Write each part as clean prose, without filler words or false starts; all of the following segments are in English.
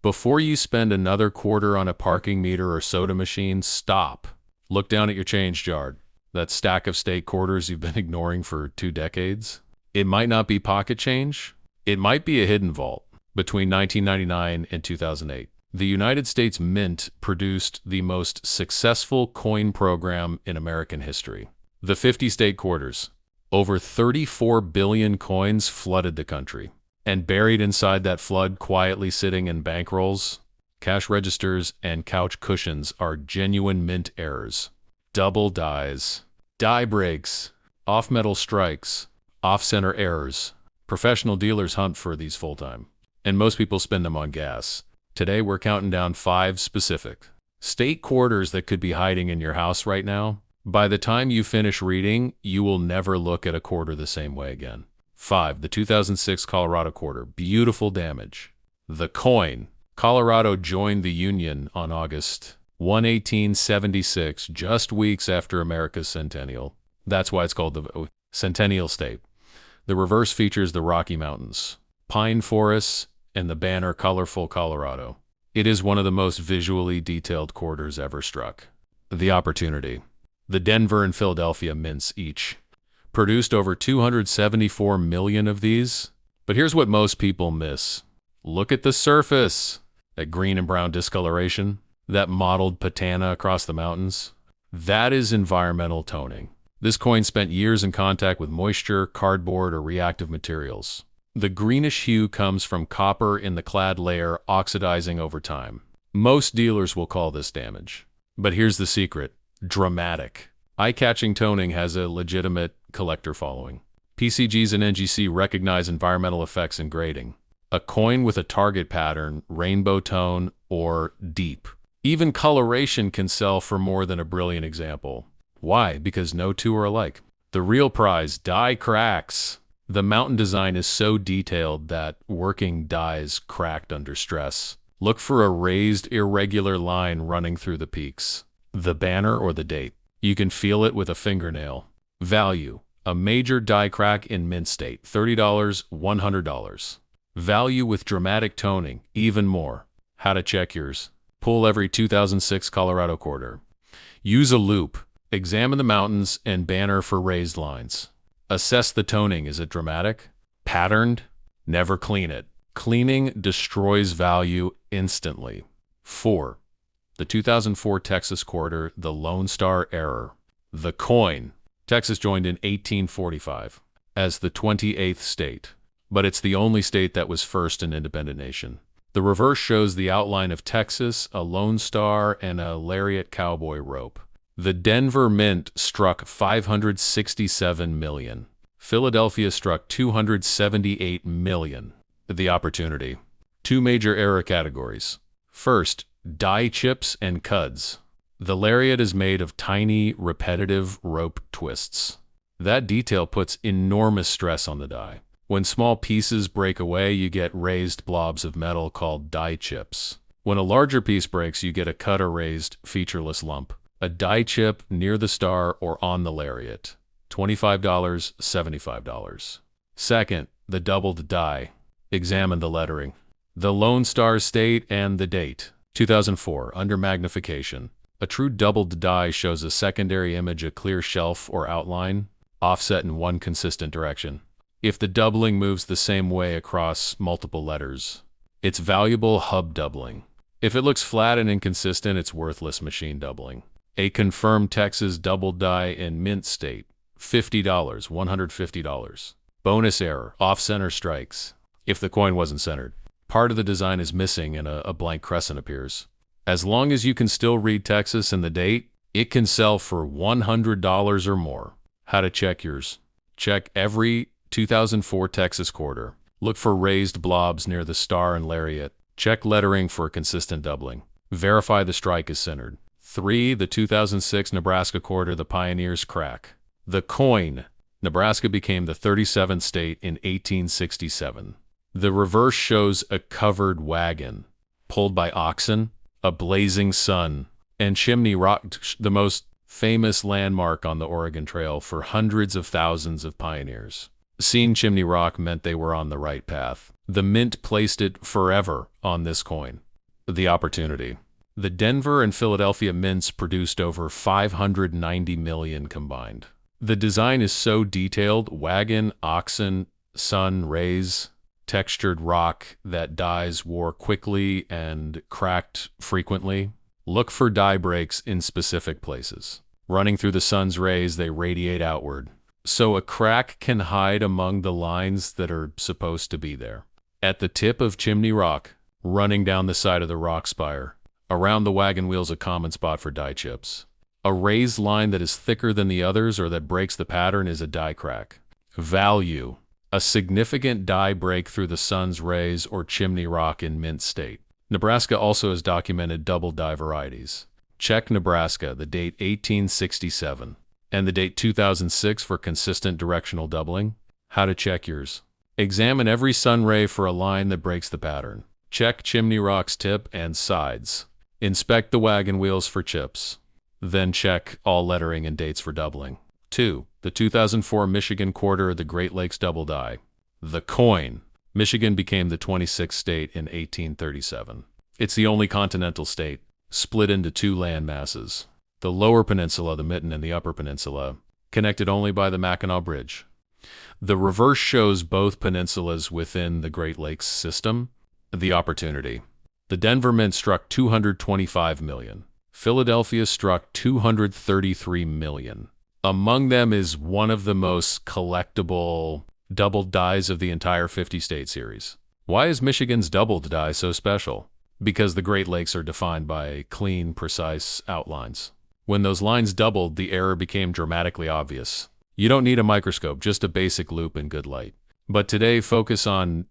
Before you spend another quarter on a parking meter or soda machine, stop. Look down at your change jar. That stack of state quarters you've been ignoring for 2 decades. It might not be pocket change. It might be a hidden vault. Between 1999 and 2008, the United States Mint produced the most successful coin program in American history. The 50 state quarters. Over 34 billion coins flooded the country. And buried inside that flood, quietly sitting in bankrolls, cash registers, and couch cushions are genuine mint errors. Double dies, die breaks, off-metal strikes, off-center errors. Professional dealers hunt for these full-time, and most people spend them on gas. Today, we're counting down 5 specific state quarters that could be hiding in your house right now. By the time you finish reading, you will never look at a quarter the same way again. 5. The 2006 Colorado quarter. Beautiful damage. The coin. Colorado joined the Union on August 1, 1876, just weeks after America's centennial. That's why it's called the Centennial State. The reverse features the Rocky Mountains, pine forests, and the banner Colorful Colorado. It is one of the most visually detailed quarters ever struck. The opportunity. The Denver and Philadelphia mints each produced over 274 million of these. But here's what most people miss. Look at the surface. That green and brown discoloration. That mottled patana across the mountains. That is environmental toning. This coin spent years in contact with moisture, cardboard, or reactive materials. The greenish hue comes from copper in the clad layer oxidizing over time. Most dealers will call this damage. But here's the secret. Dramatic. Eye-catching toning has a legitimate collector following. PCGs and NGC recognize environmental effects in grading. A coin with a target pattern, rainbow tone, or deep. Even coloration can sell for more than a brilliant example. Why? Because no two are alike. The real prize, die cracks. The mountain design is so detailed that working dies cracked under stress. Look for a raised, irregular line running through the peaks. The banner or the date. You can feel it with a fingernail. Value. A major die crack in mint state. $30, $100. Value with dramatic toning. Even more. How to check yours. Pull every 2006 Colorado quarter. Use a loop. Examine the mountains and banner for raised lines. Assess the toning. Is it dramatic? Patterned? Never clean it. Cleaning destroys value instantly. 4. The 2004 Texas quarter, the Lone Star error. The coin. Texas joined in 1845 as the 28th state, but it's the only state that was first an independent nation. The reverse shows the outline of Texas, a Lone Star, and a lariat cowboy rope. The Denver Mint struck 567 million. Philadelphia struck 278 million. The opportunity. 2 major error categories. First, die chips and cuds. The lariat is made of tiny, repetitive rope twists. That detail puts enormous stress on the die. When small pieces break away, you get raised blobs of metal called die chips. When a larger piece breaks, you get a cut or raised, featureless lump. A die chip near the star or on the lariat. $25, $75. Second, the doubled die. Examine the lettering. The Lone Star state and the date. 2004, under magnification. A true doubled die shows a secondary image, a clear shelf or outline, offset in one consistent direction. If the doubling moves the same way across multiple letters, it's valuable hub doubling. If it looks flat and inconsistent, it's worthless machine doubling. A confirmed Texas doubled die in mint state, $50, $150. Bonus error, off-center strikes. If the coin wasn't centered, part of the design is missing and a blank crescent appears. As long as you can still read Texas and the date, it can sell for $100 or more. How to check yours. Check every 2004 Texas quarter. Look for raised blobs near the star and lariat. Check lettering for consistent doubling. Verify the strike is centered. 3. The 2006 Nebraska quarter, the Pioneers crack. The coin. Nebraska became the 37th state in 1867. The reverse shows a covered wagon, pulled by oxen, a blazing sun, and Chimney Rock, the most famous landmark on the Oregon Trail for hundreds of thousands of pioneers. Seeing Chimney Rock meant they were on the right path. The mint placed it forever on this coin. The opportunity. The Denver and Philadelphia mints produced over 590 million combined. The design is so detailed, wagon, oxen, sun, rays, textured rock that dies wore quickly and cracked frequently. Look for die breaks in specific places. Running through the sun's rays, they radiate outward. So a crack can hide among the lines that are supposed to be there. At the tip of Chimney Rock, running down the side of the rock spire, around the wagon wheel's a common spot for die chips. A raised line that is thicker than the others or that breaks the pattern is a die crack. Value. A significant die break through the sun's rays or Chimney Rock in mint state. Nebraska also has documented double die varieties. Check Nebraska, the date 1867, and the date 2006 for consistent directional doubling. How to check yours. Examine every sun ray for a line that breaks the pattern. Check Chimney Rock's tip and sides. Inspect the wagon wheels for chips. Then check all lettering and dates for doubling. 2. The 2004 Michigan quarter of the Great Lakes double die. The coin. Michigan became the 26th state in 1837. It's the only continental state, split into two land masses. The lower peninsula, the Mitten, and the upper peninsula, connected only by the Mackinac Bridge. The reverse shows both peninsulas within the Great Lakes system. The opportunity. The Denver Mint struck 225 million. Philadelphia struck 233 million. Among them is one of the most collectible doubled dies of the entire 50-state series. Why is Michigan's doubled die so special? Because the Great Lakes are defined by clean, precise outlines. When those lines doubled, the error became dramatically obvious. You don't need a microscope, just a basic loop and good light. But today, focus on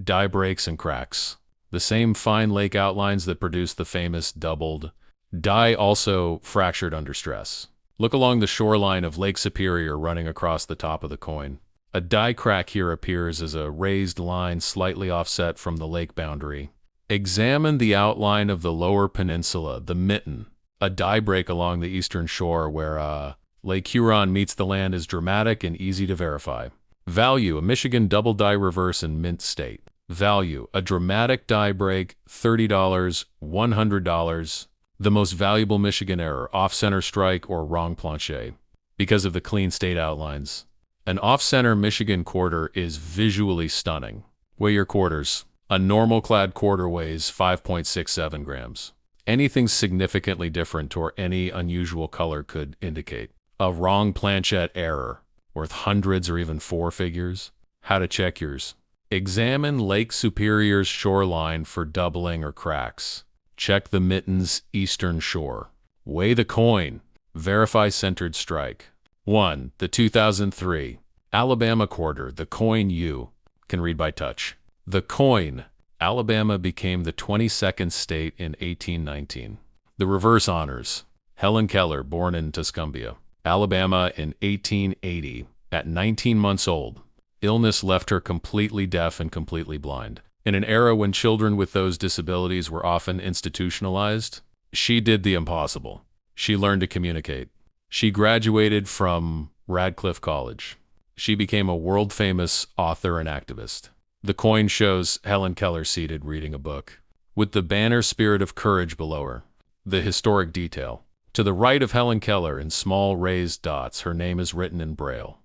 die breaks and cracks. The same fine lake outlines that produce the famous doubled die also fractured under stress. Look along the shoreline of Lake Superior running across the top of the coin. A die crack here appears as a raised line slightly offset from the lake boundary. Examine the outline of the lower peninsula, the Mitten. A die break along the eastern shore where Lake Huron meets the land is dramatic and easy to verify. Value, a Michigan double die reverse in mint state. Value, a dramatic die break, $30, $100. The most valuable Michigan error, off-center strike or wrong planche, because of the clean state outlines. An off-center Michigan quarter is visually stunning. Weigh your quarters. A normal clad quarter weighs 5.67 grams. Anything significantly different or any unusual color could indicate a wrong planchette error, worth hundreds or even four figures. How to check yours. Examine Lake Superior's shoreline for doubling or cracks. Check the Mitten's eastern shore. Weigh the coin. Verify centered strike. 1. The 2003 Alabama quarter, the coin U. Can read by touch. The coin. Alabama became the 22nd state in 1819. The reverse honors. Helen Keller, born in Tuscumbia, Alabama in 1880, at 19 months old. Illness left her completely deaf and completely blind. In an era when children with those disabilities were often institutionalized, she did the impossible. She learned to communicate. She graduated from Radcliffe College. She became a world-famous author and activist. The coin shows Helen Keller seated reading a book, with the banner Spirit of Courage below her. The historic detail. To the right of Helen Keller, in small raised dots, her name is written in Braille.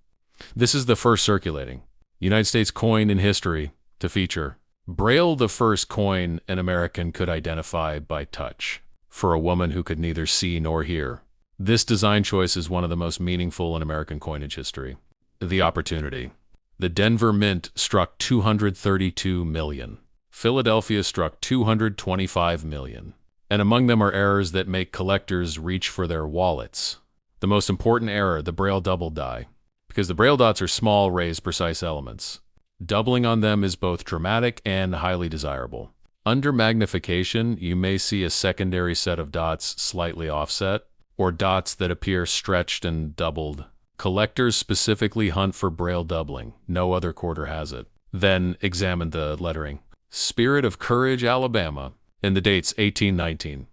This is the first circulating United States coin in history to feature Braille, the first coin an American could identify by touch, for a woman who could neither see nor hear. This design choice is one of the most meaningful in American coinage history. The opportunity. The Denver Mint struck 232 million. Philadelphia struck 225 million. And among them are errors that make collectors reach for their wallets. The most important error, the Braille double die, because the Braille dots are small, raised, precise elements. Doubling on them is both dramatic and highly desirable. Under magnification, you may see a secondary set of dots slightly offset, or dots that appear stretched and doubled. Collectors specifically hunt for Braille doubling. No other quarter has it. Then examine the lettering. Spirit of Courage, Alabama, and the dates 1819.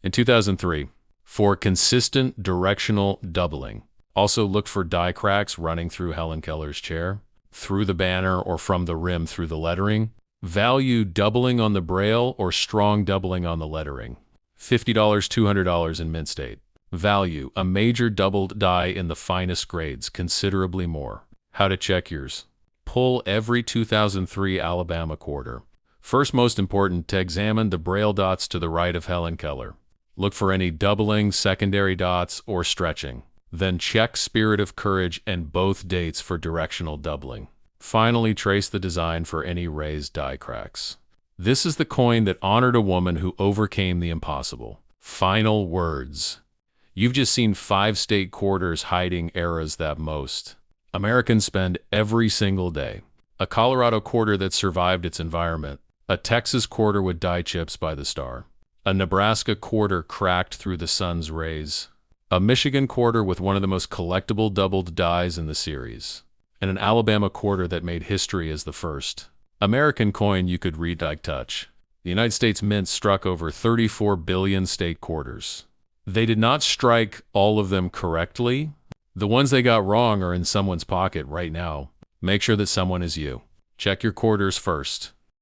In 2003, for consistent directional doubling. Also look for die cracks running through Helen Keller's chair, through the banner or from the rim through the lettering. Value doubling on the braille or strong doubling on the lettering. $50, $200 in mint state. Value, a major doubled die in the finest grades, considerably more. How to check yours. Pull every 2003 Alabama quarter. First, most important, to examine the braille dots to the right of Helen Keller. Look for any doubling, secondary dots, or stretching. Then check Spirit of Courage and both dates for directional doubling. Finally, trace the design for any raised die cracks. This is the coin that honored a woman who overcame the impossible. Final words. You've just seen 5 state quarters hiding eras that most Americans spend every single day. A Colorado quarter that survived its environment. A Texas quarter with die chips by the star. A Nebraska quarter cracked through the sun's rays. A Michigan quarter with one of the most collectible doubled dies in the series. And an Alabama quarter that made history as the first American coin you could read like touch. The United States Mint struck over 34 billion state quarters. They did not strike all of them correctly. The ones they got wrong are in someone's pocket right now. Make sure that someone is you. Check your quarters first.